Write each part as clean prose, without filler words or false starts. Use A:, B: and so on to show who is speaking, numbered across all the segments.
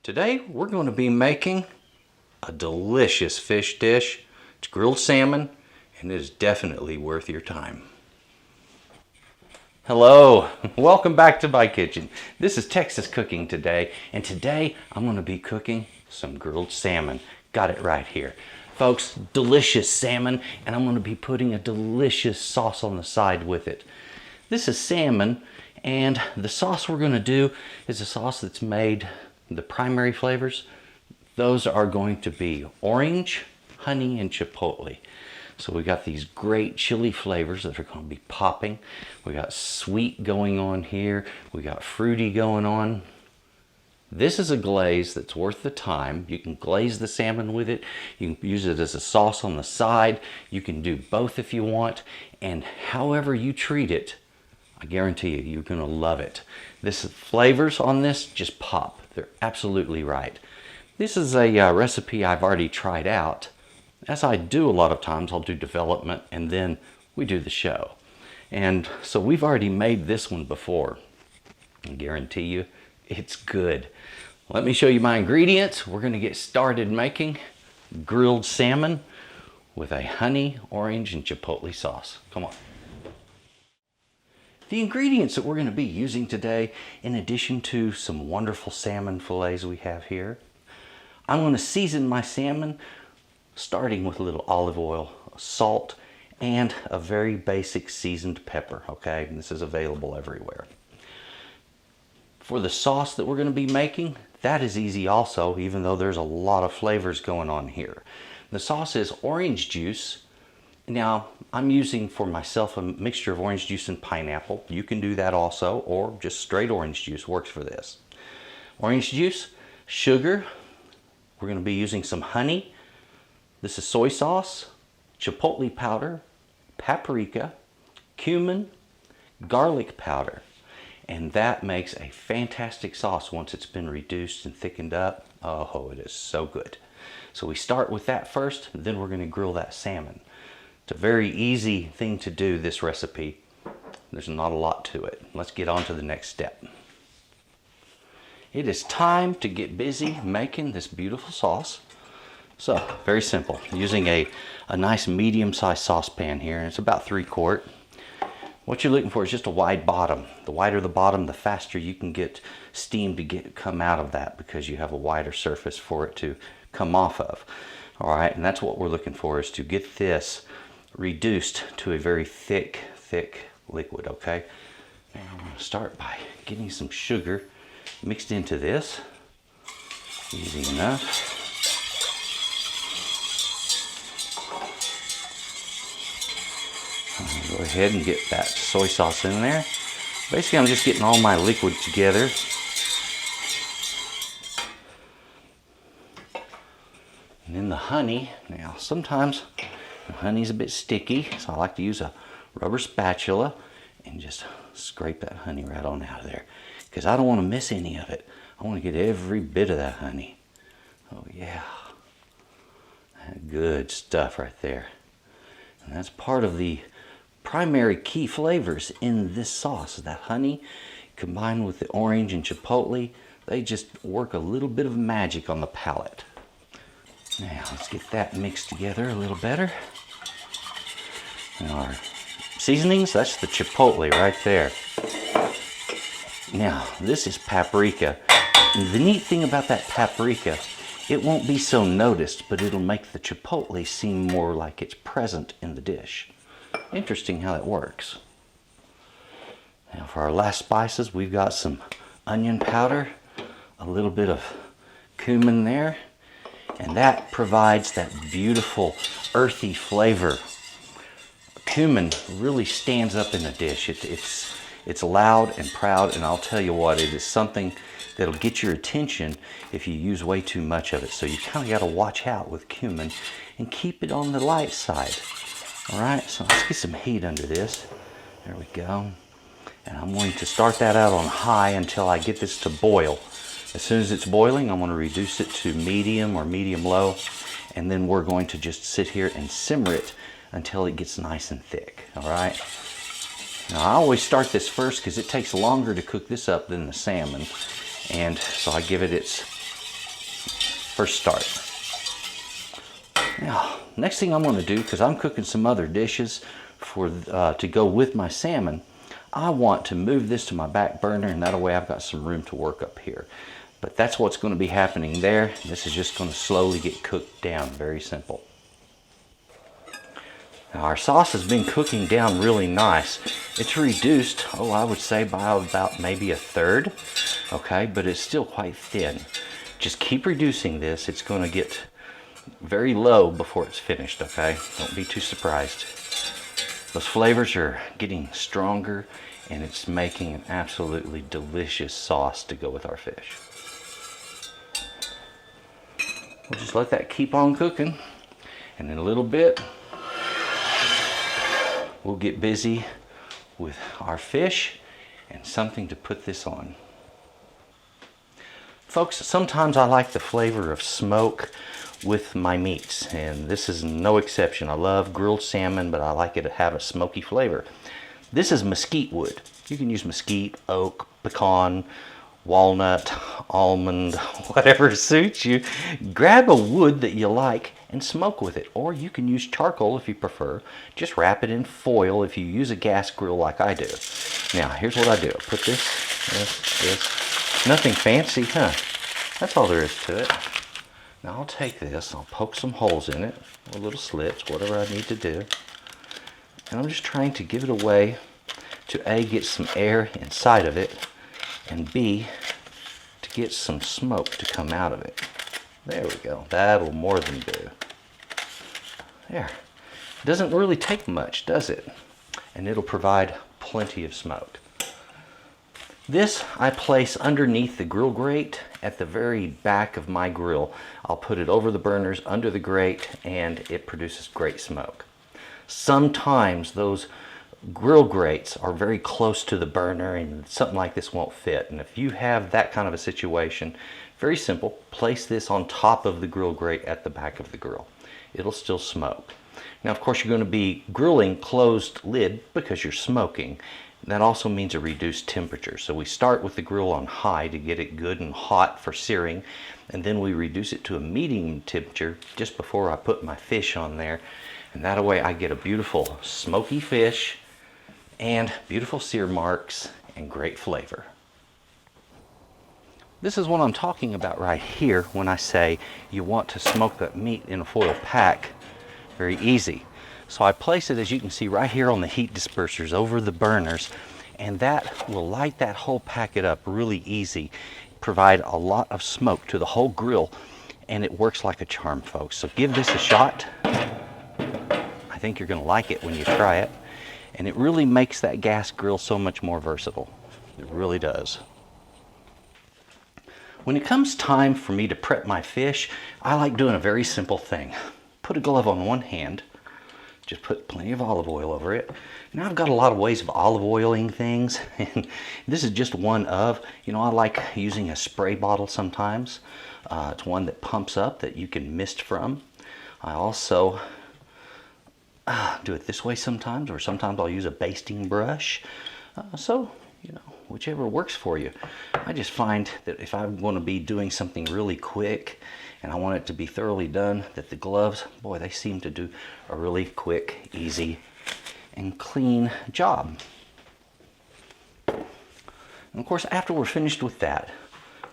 A: Today we're going to be making a delicious fish dish. It's grilled salmon and it is definitely worth your time. Hello, welcome back to my kitchen. This is Texas Cooking Today, and today I'm going to be cooking some grilled salmon. Got it right here. Folks, delicious salmon, and I'm going to be putting a delicious sauce on the side with it. This is salmon, and the sauce we're going to do is a sauce that's made, the primary flavors, those are going to be orange, honey, and chipotle. So we got these great chili flavors that are going to be popping. We got sweet going on here. We got fruity going on. This is a glaze that's worth the time. You can glaze the salmon with it. You can use it as a sauce on the side. You can do both if you want. And however you treat it, I guarantee you, you're going to love it. This flavors on this just pop. They're absolutely right. This is a recipe I've already tried out. As I do a lot of times, I'll do development and then we do the show. And so we've already made this one before. I guarantee you, it's good. Let me show you my ingredients. We're going to get started making grilled salmon with a honey, orange, and chipotle sauce. Come on. The ingredients that we're going to be using today, in addition to some wonderful salmon fillets we have here, I'm going to season my salmon starting with a little olive oil, salt, and a very basic seasoned pepper, okay? And this is available everywhere. For the sauce that we're going to be making, that is easy also, even though there's a lot of flavors going on here. The sauce is orange juice. Now, I'm using for myself a mixture of orange juice and pineapple. You can do that also, or just straight orange juice works for this. Orange juice, sugar, we're going to be using some honey. This is soy sauce, chipotle powder, paprika, cumin, garlic powder. And that makes a fantastic sauce once it's been reduced and thickened up. Oh, it is so good. So we start with that first, then we're going to grill that salmon. It's a very easy thing to do, this recipe. There's not a lot to it. Let's get on to the next step. It is time to get busy making this beautiful sauce. So, very simple. Using a nice medium-sized saucepan here, and it's about 3 quart. What you're looking for is just a wide bottom. The wider the bottom, the faster you can get steam to come out of that, because you have a wider surface for it to come off of. All right, and that's what we're looking for, is to get this reduced to a very thick liquid, okay? And I'm going to start by getting some sugar mixed into this. Easy enough. I'm going to go ahead and get that soy sauce in there. Basically, I'm just getting all my liquid together. And then the honey. Now, sometimes the honey's a bit sticky, so I like to use a rubber spatula and just scrape that honey right on out of there, because I don't want to miss any of it. I want to get every bit of that honey. Oh yeah, good stuff right there. And that's part of the primary key flavors in this sauce. That honey combined with the orange and chipotle, they just work a little bit of magic on the palate. Now let's get that mixed together a little better. And our seasonings, that's the chipotle right there. Now this is paprika. And the neat thing about that paprika, it won't be so noticed, but it'll make the chipotle seem more like it's present in the dish. Interesting how that works. Now for our last spices, we've got some onion powder, a little bit of cumin there, and that provides that beautiful earthy flavor. Cumin really stands up in a dish. It's loud and proud, and I'll tell you what, it is something that'll get your attention if you use way too much of it. So you kind of got to watch out with cumin and keep it on the light side. All right, so let's get some heat under this. There we go. And I'm going to start that out on high until I get this to boil. As soon as it's boiling, I'm going to reduce it to medium or medium-low, and then we're going to just sit here and simmer it until it gets nice and thick, all right? Now, I always start this first because it takes longer to cook this up than the salmon, and so I give it its first start. Now, next thing I'm going to do, because I'm cooking some other dishes to go with my salmon, I want to move this to my back burner, and that way I've got some room to work up here. But that's what's going to be happening there. This is just going to slowly get cooked down. Very simple. Now, our sauce has been cooking down really nice. It's reduced, I would say by about maybe a third. Okay, but it's still quite thin. Just keep reducing this. It's going to get very low before it's finished, okay? Don't be too surprised. Those flavors are getting stronger, and it's making an absolutely delicious sauce to go with our fish. We'll just let that keep on cooking, and in a little bit we'll get busy with our fish and something to put this on. Folks, sometimes I like the flavor of smoke with my meats, and this is no exception. I love grilled salmon, but I like it to have a smoky flavor. This is mesquite wood. You can use mesquite, oak, pecan, walnut, almond, whatever suits you. Grab a wood that you like and smoke with it, or you can use charcoal if you prefer. Just wrap it in foil if you use a gas grill like I do. Now, here's what I do. Put this. Nothing fancy, huh? That's all there is to it. Now I'll take this, I'll poke some holes in it, or little slits, whatever I need to do. And I'm just trying to give it a way to A, get some air inside of it, and B, to get some smoke to come out of it. There we go. That'll more than do. There. It doesn't really take much, does it? And it'll provide plenty of smoke. This I place underneath the grill grate at the very back of my grill. I'll put it over the burners, under the grate, and it produces great smoke. Sometimes those grill grates are very close to the burner and something like this won't fit. And if you have that kind of a situation, very simple, place this on top of the grill grate at the back of the grill. It'll still smoke. Now, of course, you're going to be grilling closed lid because you're smoking. That also means a reduced temperature. So we start with the grill on high to get it good and hot for searing, and then we reduce it to a medium temperature just before I put my fish on there. And that way I get a beautiful smoky fish and beautiful sear marks and great flavor. This is what I'm talking about right here when I say you want to smoke that meat in a foil pack. Very easy. So I place it, as you can see, right here on the heat dispersers over the burners, and that will light that whole packet up really easy, provide a lot of smoke to the whole grill, and it works like a charm, folks. So give this a shot. I think you're going to like it when you try it, and it really makes that gas grill so much more versatile. It really does. When it comes time for me to prep my fish, I like doing a very simple thing. Put a glove on one hand, just put plenty of olive oil over it. Now I've got a lot of ways of olive oiling things, and this is just one of. I like using a spray bottle sometimes. It's one that pumps up that you can mist from. I also do it this way sometimes, or sometimes I'll use a basting brush. Whichever works for you. I just find that if I want to be doing something really quick and I want it to be thoroughly done, that the gloves, boy, they seem to do a really quick, easy, and clean job. And of course, after we're finished with that,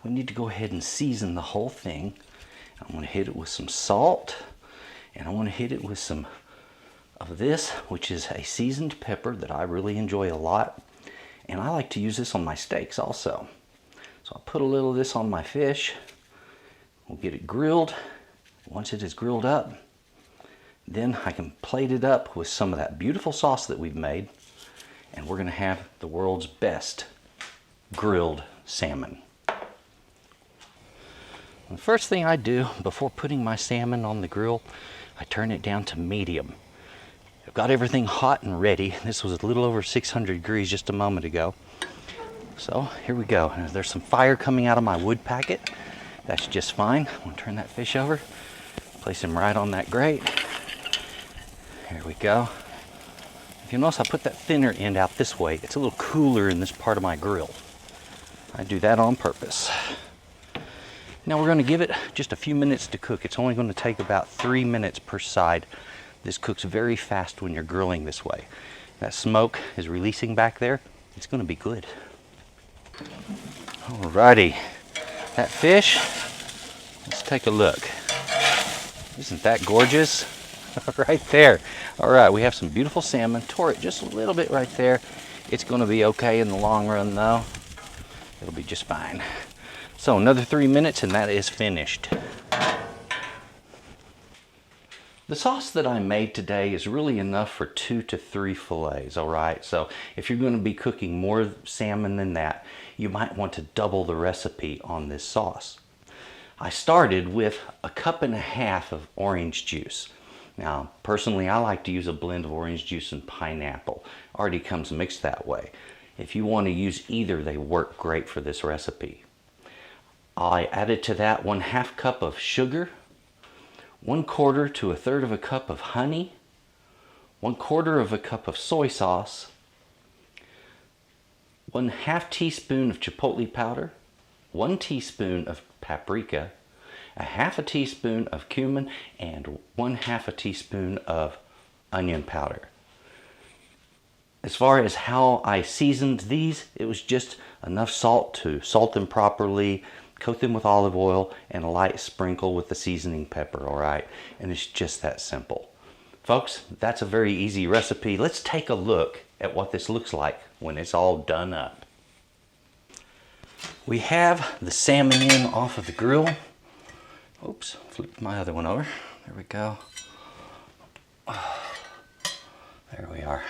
A: we need to go ahead and season the whole thing. I'm going to hit it with some salt, and I want to hit it with some of this, which is a seasoned pepper that I really enjoy a lot. And I like to use this on my steaks also. So I'll put a little of this on my fish. We'll get it grilled. Once it is grilled up, then I can plate it up with some of that beautiful sauce that we've made, and we're going to have the world's best grilled salmon. The first thing I do before putting my salmon on the grill, I turn it down to medium. I've got everything hot and ready. This was a little over 600 degrees just a moment ago. So here we go. There's some fire coming out of my wood packet. That's just fine. I'm going to turn that fish over, place him right on that grate. Here we go. If you notice, I put that thinner end out this way. It's a little cooler in this part of my grill. I do that on purpose. Now we're going to give it just a few minutes to cook. It's only going to take about 3 minutes per side. This cooks very fast when you're grilling this way. That smoke is releasing back there. It's going to be good. Alrighty, that fish, let's take a look. Isn't that gorgeous? Right there. Alright, we have some beautiful salmon. Tore it just a little bit right there. It's going to be okay in the long run though. It'll be just fine. So another 3 minutes and that is finished. The sauce that I made today is really enough for 2 to 3 fillets, all right? So if you're going to be cooking more salmon than that, you might want to double the recipe on this sauce. I started with 1.5 cups of orange juice. Now, personally, I like to use a blend of orange juice and pineapple. Already comes mixed that way. If you want to use either, they work great for this recipe. I added to that 1/2 cup of sugar, 1/4 to 1/3 cup of honey, 1/4 cup of soy sauce, 1/2 teaspoon of chipotle powder, 1 teaspoon of paprika, 1/2 teaspoon of cumin, and 1/2 teaspoon of onion powder. As far as how I seasoned these, it was just enough salt to salt them properly, coat them with olive oil, and a light sprinkle with the seasoning pepper, all right? And it's just that simple. Folks, that's a very easy recipe. Let's take a look at what this looks like when it's all done up. We have the salmon in off of the grill. Oops, flipped my other one over. There we go. There we are.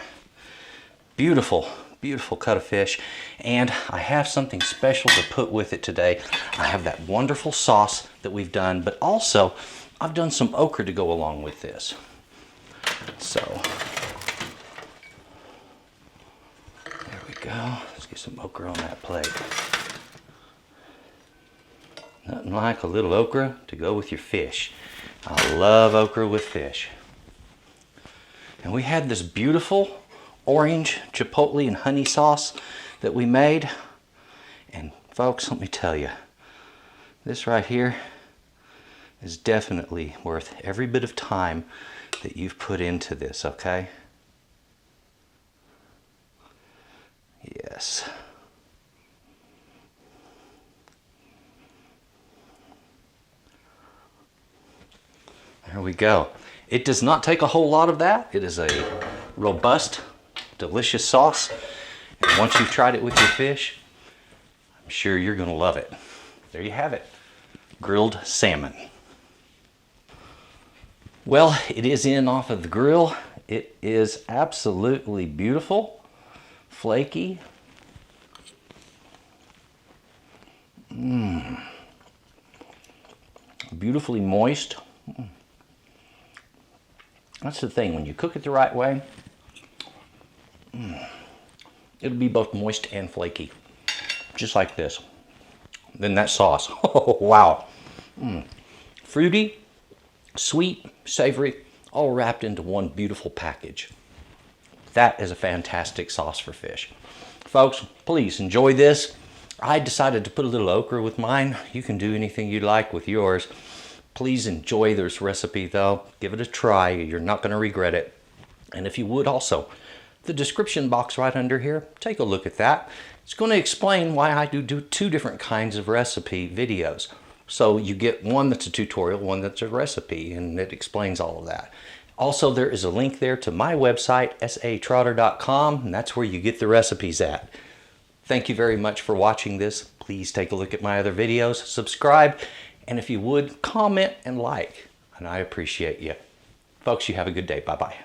A: Beautiful, beautiful cut of fish. And I have something special to put with it today. I have that wonderful sauce that we've done, but also I've done some okra to go along with this. So, there we go. Let's get some okra on that plate. Nothing like a little okra to go with your fish. I love okra with fish. And we had this beautiful orange chipotle and honey sauce that we made. And folks, let me tell you, this right here is definitely worth every bit of time that you've put into this, okay? Yes. There we go. It does not take a whole lot of that. It is a robust, delicious sauce. And once you've tried it with your fish, I'm sure you're going to love it. There you have it. Grilled salmon. Well, it is in off of the grill. It is absolutely beautiful, flaky. Beautifully moist. That's the thing, when you cook it the right way, it'll be both moist and flaky, just like this. Then that sauce, oh wow. Fruity, sweet, savory, all wrapped into one beautiful package. That is a fantastic sauce for fish. Folks, please enjoy this. I decided to put a little okra with mine. You can do anything you like with yours. Please enjoy this recipe though. Give it a try. You're not going to regret it. And if you would also, the description box right under here, take a look at that. It's going to explain why I do 2 different kinds of recipe videos. So you get one that's a tutorial, one that's a recipe, and it explains all of that. Also, there is a link there to my website, S.A.Trotter.com, and that's where you get the recipes at. Thank you very much for watching this. Please take a look at my other videos, subscribe, and if you would, comment and like, and I appreciate you. Folks, you have a good day. Bye-bye.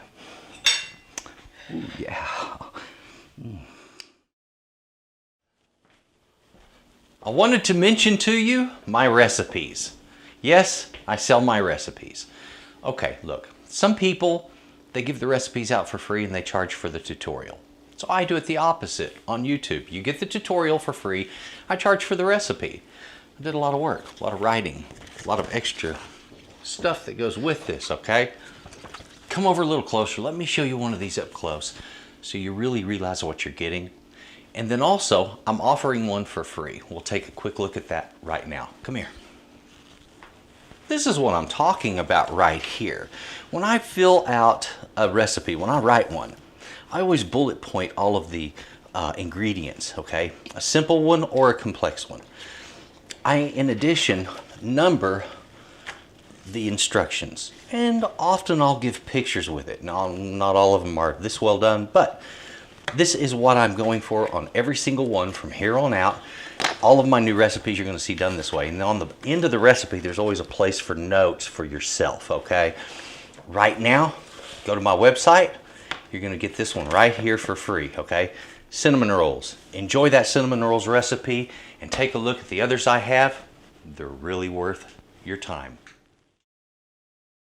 A: Ooh, yeah. I wanted to mention to you my recipes. Yes, I sell my recipes. Okay, look, some people, they give the recipes out for free and they charge for the tutorial. So I do it the opposite on YouTube. You get the tutorial for free, I charge for the recipe. I did a lot of work, a lot of writing, a lot of extra stuff that goes with this, okay? Come over a little closer. Let me show you one of these up close so you really realize what you're getting. And then also, I'm offering one for free. We'll take a quick look at that right now. Come here. This is what I'm talking about right here. When I fill out a recipe, when I write one, I always bullet point all of the ingredients, okay? A simple one or a complex one. I, in addition, number the instructions, and often I'll give pictures with it. Now, not all of them are this well done, but this is what I'm going for on every single one from here on out. All of my new recipes you're going to see done this way. And on the end of the recipe, there's always a place for notes for yourself, okay? Right now, go to my website. You're going to get this one right here for free, okay? Cinnamon rolls. Enjoy that cinnamon rolls recipe and take a look at the others I have. They're really worth your time.